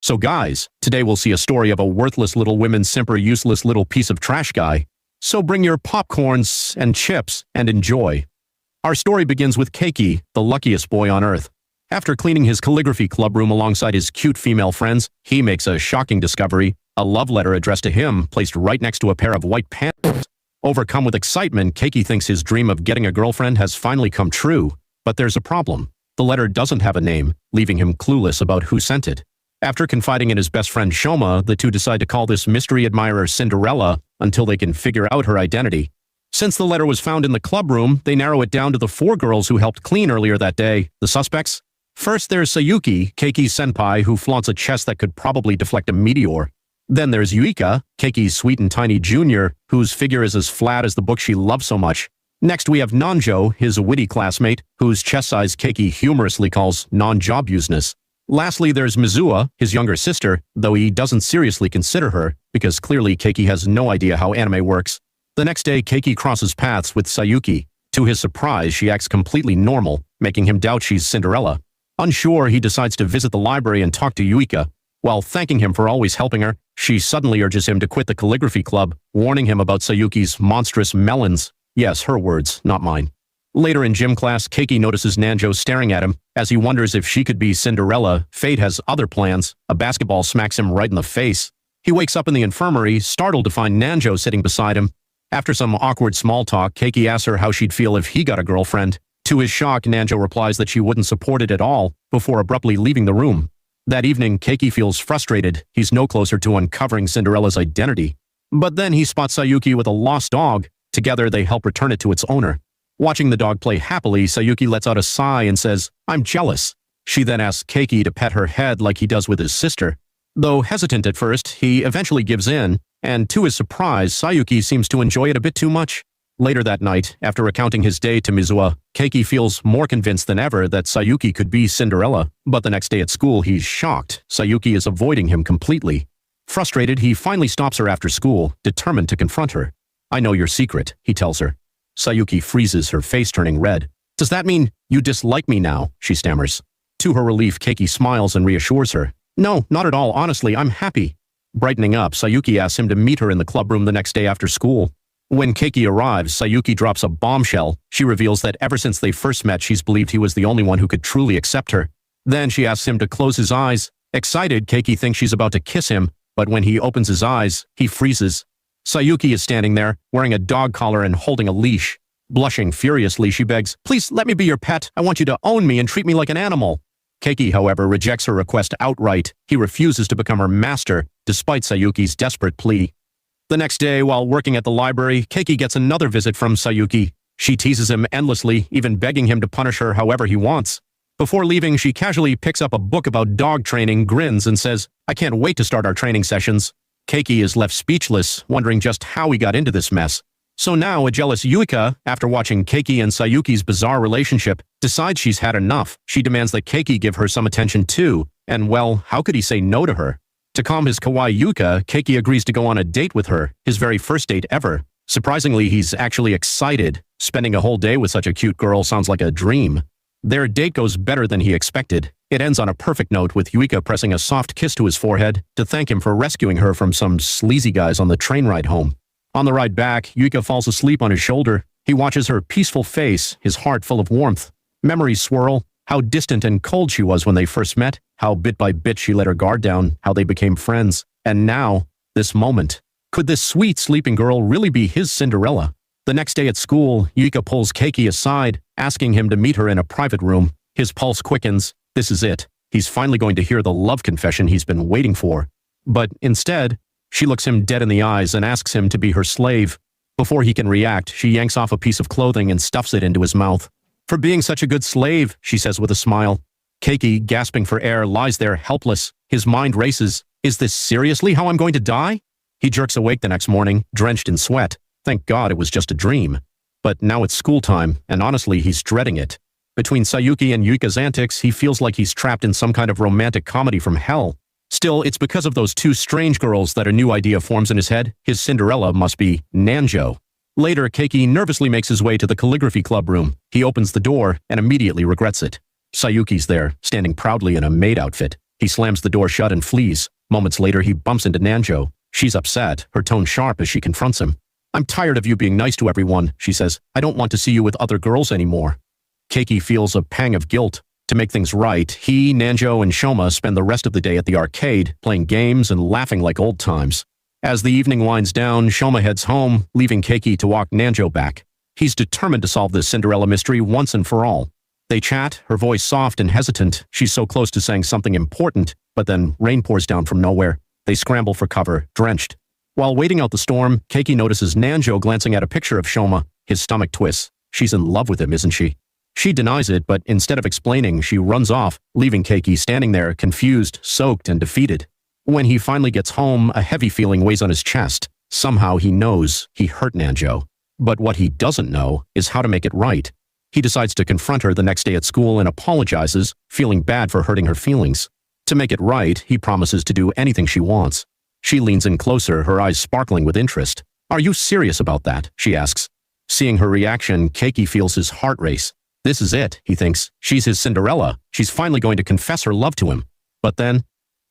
So guys, today we'll see a story of a worthless little women simper useless little piece of trash guy. So bring your popcorns and chips and enjoy. Our story begins with Keiki, the luckiest boy on earth. After cleaning his calligraphy club room alongside his cute female friends, he makes a shocking discovery, a love letter addressed to him placed right next to a pair of white pants. Overcome with excitement, Keiki thinks his dream of getting a girlfriend has finally come true. But there's a problem. The letter doesn't have a name, leaving him clueless about who sent it. After confiding in his best friend Shoma, the two decide to call this mystery admirer Cinderella until they can figure out her identity. Since the letter was found in the club room, they narrow it down to the 4 girls who helped clean earlier that day, the suspects. First there's Sayuki, Keiki's senpai, who flaunts a chest that could probably deflect a meteor. Then there's Yuika, Keiki's sweet and tiny junior, whose figure is as flat as the book she loves so much. Next we have Nanjo, his witty classmate, whose chest size Keiki humorously calls non-job-useness. Lastly, there's Mizuha, his younger sister, though he doesn't seriously consider her, because clearly Keiki has no idea how anime works. The next day, Keiki crosses paths with Sayuki. To his surprise, she acts completely normal, making him doubt she's Cinderella. Unsure, he decides to visit the library and talk to Yuika. While thanking him for always helping her, she suddenly urges him to quit the calligraphy club, warning him about Sayuki's monstrous melons. Yes, her words, not mine. Later in gym class, Keiki notices Nanjo staring at him. As he wonders if she could be Cinderella, fate has other plans. A basketball smacks him right in the face. He wakes up in the infirmary, startled to find Nanjo sitting beside him. After some awkward small talk, Keiki asks her how she'd feel if he got a girlfriend. To his shock, Nanjo replies that she wouldn't support it at all, before abruptly leaving the room. That evening, Keiki feels frustrated. He's no closer to uncovering Cinderella's identity. But then he spots Sayuki with a lost dog. Together, they help return it to its owner. Watching the dog play happily, Sayuki lets out a sigh and says, "I'm jealous." She then asks Keiki to pet her head like he does with his sister. Though hesitant at first, he eventually gives in, and to his surprise, Sayuki seems to enjoy it a bit too much. Later that night, after recounting his day to Mizuha, Keiki feels more convinced than ever that Sayuki could be Cinderella, but the next day at school he's shocked. Sayuki is avoiding him completely. Frustrated, he finally stops her after school, determined to confront her. "I know your secret," he tells her. Sayuki freezes, her face turning red. "Does that mean you dislike me now?" she stammers. To her relief, Keiki smiles and reassures her. "No, not at all, honestly, I'm happy." Brightening up, Sayuki asks him to meet her in the club room the next day after school. When Keiki arrives, Sayuki drops a bombshell. She reveals that ever since they first met, she's believed he was the only one who could truly accept her. Then she asks him to close his eyes. Excited, Keiki thinks she's about to kiss him, but when he opens his eyes, he freezes. Sayuki is standing there, wearing a dog collar and holding a leash. Blushing furiously, she begs, "Please let me be your pet. I want you to own me and treat me like an animal." Keiki, however, rejects her request outright. He refuses to become her master, despite Sayuki's desperate plea. The next day, while working at the library, Keiki gets another visit from Sayuki. She teases him endlessly, even begging him to punish her however he wants. Before leaving, she casually picks up a book about dog training, grins, and says, "I can't wait to start our training sessions." Keiki is left speechless, wondering just how he got into this mess. So now, a jealous Yuika, after watching Keiki and Sayuki's bizarre relationship, decides she's had enough. She demands that Keiki give her some attention too, and well, how could he say no to her? To calm his kawaii Yuika, Keiki agrees to go on a date with her, his very first date ever. Surprisingly, he's actually excited. Spending a whole day with such a cute girl sounds like a dream. Their date goes better than he expected. It ends on a perfect note with Yuika pressing a soft kiss to his forehead to thank him for rescuing her from some sleazy guys on the train ride home. On the ride back, Yuika falls asleep on his shoulder. He watches her peaceful face, his heart full of warmth. Memories swirl, how distant and cold she was when they first met, how bit by bit she let her guard down, how they became friends. And now, this moment. Could this sweet sleeping girl really be his Cinderella? The next day at school, Yuika pulls Keiki aside, asking him to meet her in a private room. His pulse quickens. This is it. He's finally going to hear the love confession he's been waiting for. But instead, she looks him dead in the eyes and asks him to be her slave. Before he can react, she yanks off a piece of clothing and stuffs it into his mouth. "For being such a good slave," she says with a smile. Keiki, gasping for air, lies there helpless. His mind races. Is this seriously how I'm going to die? He jerks awake the next morning, drenched in sweat. Thank God it was just a dream. But now it's school time, and honestly, he's dreading it. Between Sayuki and Yuika's antics, he feels like he's trapped in some kind of romantic comedy from hell. Still, it's because of those 2 strange girls that a new idea forms in his head. His Cinderella must be Nanjo. Later, Keiki nervously makes his way to the calligraphy club room. He opens the door and immediately regrets it. Sayuki's there, standing proudly in a maid outfit. He slams the door shut and flees. Moments later, he bumps into Nanjo. She's upset, her tone sharp as she confronts him. "I'm tired of you being nice to everyone," she says. "I don't want to see you with other girls anymore." Keiki feels a pang of guilt. To make things right, he, Nanjo, and Shoma spend the rest of the day at the arcade, playing games and laughing like old times. As the evening winds down, Shoma heads home, leaving Keiki to walk Nanjo back. He's determined to solve this Cinderella mystery once and for all. They chat, her voice soft and hesitant. She's so close to saying something important, but then rain pours down from nowhere. They scramble for cover, drenched. While waiting out the storm, Keiki notices Nanjo glancing at a picture of Shoma. His stomach twists. She's in love with him, isn't she? She denies it, but instead of explaining, she runs off, leaving Keiki standing there, confused, soaked, and defeated. When he finally gets home, a heavy feeling weighs on his chest. Somehow he knows he hurt Nanjo. But what he doesn't know is how to make it right. He decides to confront her the next day at school and apologizes, feeling bad for hurting her feelings. To make it right, he promises to do anything she wants. She leans in closer, her eyes sparkling with interest. "Are you serious about that?" she asks. Seeing her reaction, Keiki feels his heart race. This is it, he thinks. She's his Cinderella. She's finally going to confess her love to him. But then,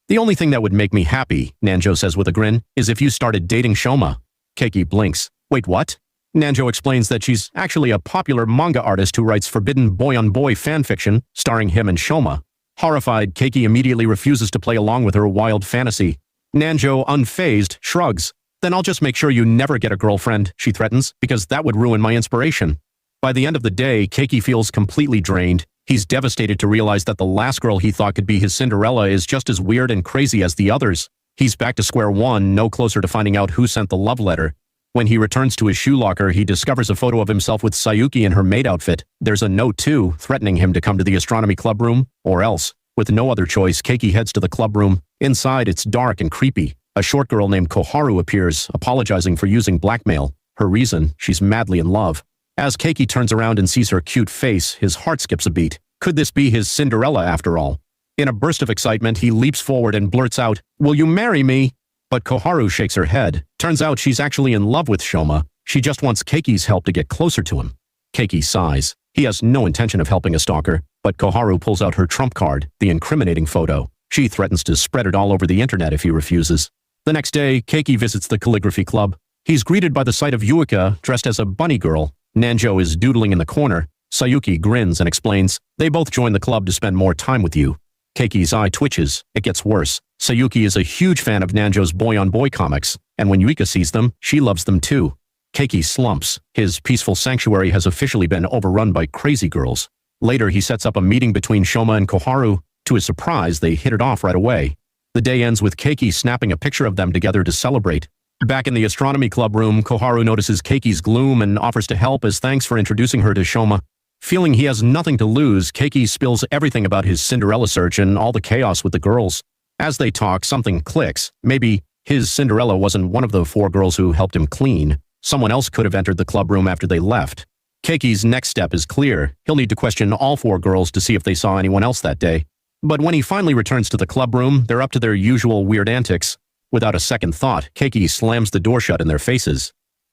"The only thing that would make me happy," Nanjo says with a grin, "is if you started dating Shoma." Keiki blinks. "Wait, what?" Nanjo explains that she's actually a popular manga artist who writes forbidden boy-on-boy fanfiction starring him and Shoma. Horrified, Keiki immediately refuses to play along with her wild fantasy. Nanjo, unfazed, shrugs. "Then I'll just make sure you never get a girlfriend," she threatens, "because that would ruin my inspiration." By the end of the day, Keiki feels completely drained. He's devastated to realize that the last girl he thought could be his Cinderella is just as weird and crazy as the others. He's back to square one, no closer to finding out who sent the love letter. When he returns to his shoe locker, he discovers a photo of himself with Sayuki in her maid outfit. There's a note, too, threatening him to come to the astronomy club room, or else. With no other choice, Keiki heads to the club room. Inside, it's dark and creepy. A short girl named Koharu appears, apologizing for using blackmail. Her reason, she's madly in love. As Keiki turns around and sees her cute face, his heart skips a beat. Could this be his Cinderella after all? In a burst of excitement, he leaps forward and blurts out, "Will you marry me?" But Koharu shakes her head. Turns out she's actually in love with Shoma. She just wants Keiki's help to get closer to him. Keiki sighs. He has no intention of helping a stalker, but Koharu pulls out her trump card, the incriminating photo. She threatens to spread it all over the internet if he refuses. The next day, Keiki visits the calligraphy club. He's greeted by the sight of Yuika, dressed as a bunny girl. Nanjo is doodling in the corner. Sayuki grins and explains, "They both joined the club to spend more time with you." Keiki's eye twitches. It gets worse. Sayuki is a huge fan of Nanjo's boy-on-boy comics, and when Yuika sees them, she loves them too. Keiki slumps. His peaceful sanctuary has officially been overrun by crazy girls. Later, he sets up a meeting between Shoma and Koharu. To his surprise, they hit it off right away. The day ends with Keiki snapping a picture of them together to celebrate. Back in the astronomy club room, Koharu notices Keiki's gloom and offers to help as thanks for introducing her to Shoma. Feeling he has nothing to lose, Keiki spills everything about his Cinderella search and all the chaos with the girls. As they talk, something clicks. Maybe his Cinderella wasn't one of the 4 girls who helped him clean. Someone else could have entered the club room after they left. Keiki's next step is clear. He'll need to question all 4 girls to see if they saw anyone else that day. But when he finally returns to the club room, they're up to their usual weird antics. Without a second thought, Keiki slams the door shut in their faces.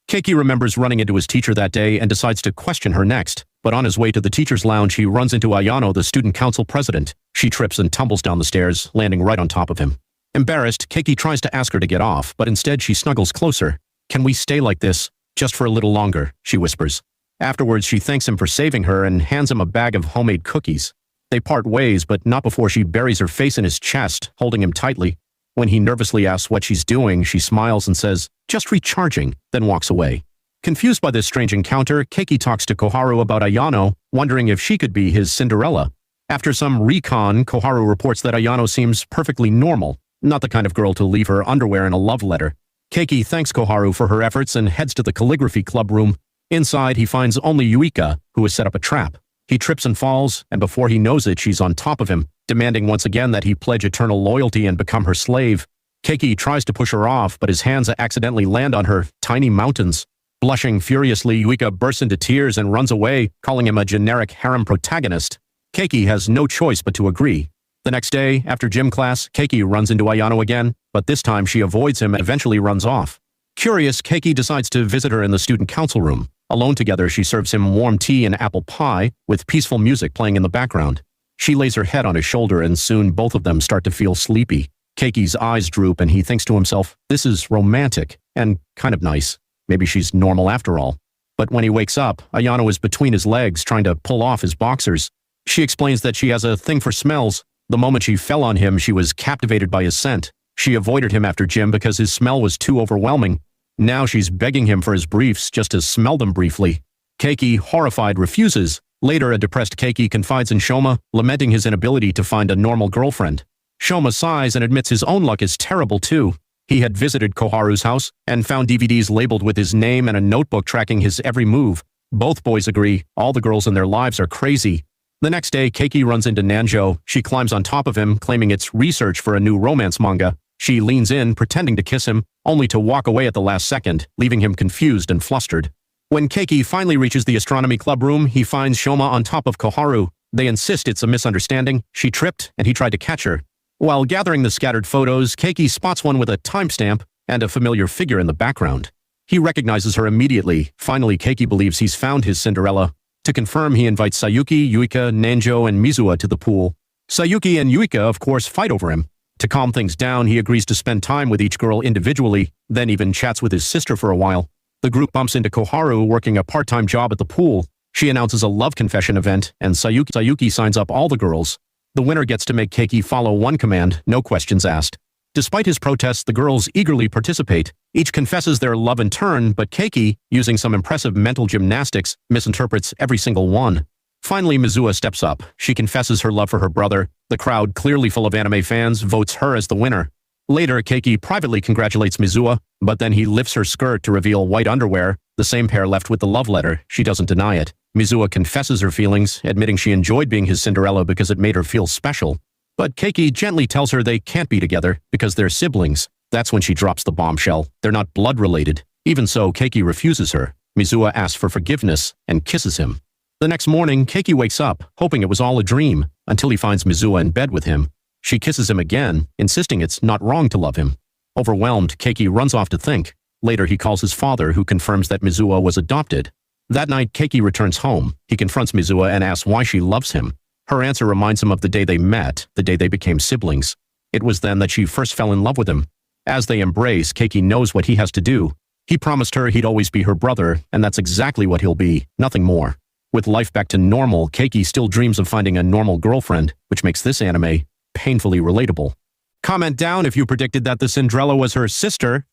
Keiki remembers running into his teacher that day and decides to question her next. But on his way to the teacher's lounge, he runs into Ayano, the student council president. She trips and tumbles down the stairs, landing right on top of him. Embarrassed, Keiki tries to ask her to get off, but instead she snuggles closer. "Can we stay like this? Just for a little longer," she whispers. Afterwards, she thanks him for saving her and hands him a bag of homemade cookies. They part ways, but not before she buries her face in his chest, holding him tightly. When he nervously asks what she's doing, she smiles and says, "Just recharging," then walks away. Confused by this strange encounter, Keiki talks to Koharu about Ayano, wondering if she could be his Cinderella. After some recon, Koharu reports that Ayano seems perfectly normal, not the kind of girl to leave her underwear in a love letter. Keiki thanks Koharu for her efforts and heads to the calligraphy club room. Inside, he finds only Yuika, who has set up a trap. He trips and falls, and before he knows it, she's on top of him, demanding once again that he pledge eternal loyalty and become her slave. Keiki tries to push her off, but his hands accidentally land on her tiny mountains. Blushing furiously, Yuika bursts into tears and runs away, calling him a generic harem protagonist. Keiki has no choice but to agree. The next day, after gym class, Keiki runs into Ayano again, but this time she avoids him and eventually runs off. Curious, Keiki decides to visit her in the student council room. Alone together, she serves him warm tea and apple pie, with peaceful music playing in the background. She lays her head on his shoulder and soon both of them start to feel sleepy. Keiki's eyes droop and he thinks to himself, this is romantic and kind of nice. Maybe she's normal after all. But when he wakes up, Ayano is between his legs trying to pull off his boxers. She explains that she has a thing for smells. The moment she fell on him, she was captivated by his scent. She avoided him after gym because his smell was too overwhelming. Now she's begging him for his briefs just to smell them briefly. Keiki, horrified, refuses. Later, a depressed Keiki confides in Shoma, lamenting his inability to find a normal girlfriend. Shoma sighs and admits his own luck is terrible too. He had visited Koharu's house and found DVDs labeled with his name and a notebook tracking his every move. Both boys agree, all the girls in their lives are crazy. The next day, Keiki runs into Nanjo. She climbs on top of him, claiming it's research for a new romance manga. She leans in, pretending to kiss him, only to walk away at the last second, leaving him confused and flustered. When Keiki finally reaches the astronomy club room, he finds Shoma on top of Koharu. They insist it's a misunderstanding. She tripped, and he tried to catch her. While gathering the scattered photos, Keiki spots one with a timestamp and a familiar figure in the background. He recognizes her immediately. Finally, Keiki believes he's found his Cinderella. To confirm, he invites Sayuki, Yuika, Nanjo, and Mizuha to the pool. Sayuki and Yuika, of course, fight over him. To calm things down, he agrees to spend time with each girl individually, then even chats with his sister for a while. The group bumps into Koharu working a part-time job at the pool. She announces a love confession event, and Sayuki signs up all the girls. The winner gets to make Keiki follow one command, no questions asked. Despite his protests, the girls eagerly participate. Each confesses their love in turn, but Keiki, using some impressive mental gymnastics, misinterprets every single one. Finally, Mizuha steps up. She confesses her love for her brother. The crowd, clearly full of anime fans, votes her as the winner. Later, Keiki privately congratulates Mizuha, but then he lifts her skirt to reveal white underwear, the same pair left with the love letter. She doesn't deny it. Mizuha confesses her feelings, admitting she enjoyed being his Cinderella because it made her feel special. But Keiki gently tells her they can't be together because they're siblings. That's when she drops the bombshell. They're not blood-related. Even so, Keiki refuses her. Mizuha asks for forgiveness and kisses him. The next morning, Keiki wakes up, hoping it was all a dream, until he finds Mizuha in bed with him. She kisses him again, insisting it's not wrong to love him. Overwhelmed, Keiki runs off to think. Later, he calls his father, who confirms that Mizuha was adopted. That night, Keiki returns home. He confronts Mizuha and asks why she loves him. Her answer reminds him of the day they met, the day they became siblings. It was then that she first fell in love with him. As they embrace, Keiki knows what he has to do. He promised her he'd always be her brother, and that's exactly what he'll be, nothing more. With life back to normal, Keiki still dreams of finding a normal girlfriend, which makes this anime painfully relatable. Comment down if you predicted that the Cinderella was her sister.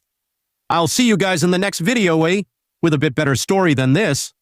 I'll see you guys in the next video, with a bit better story than this.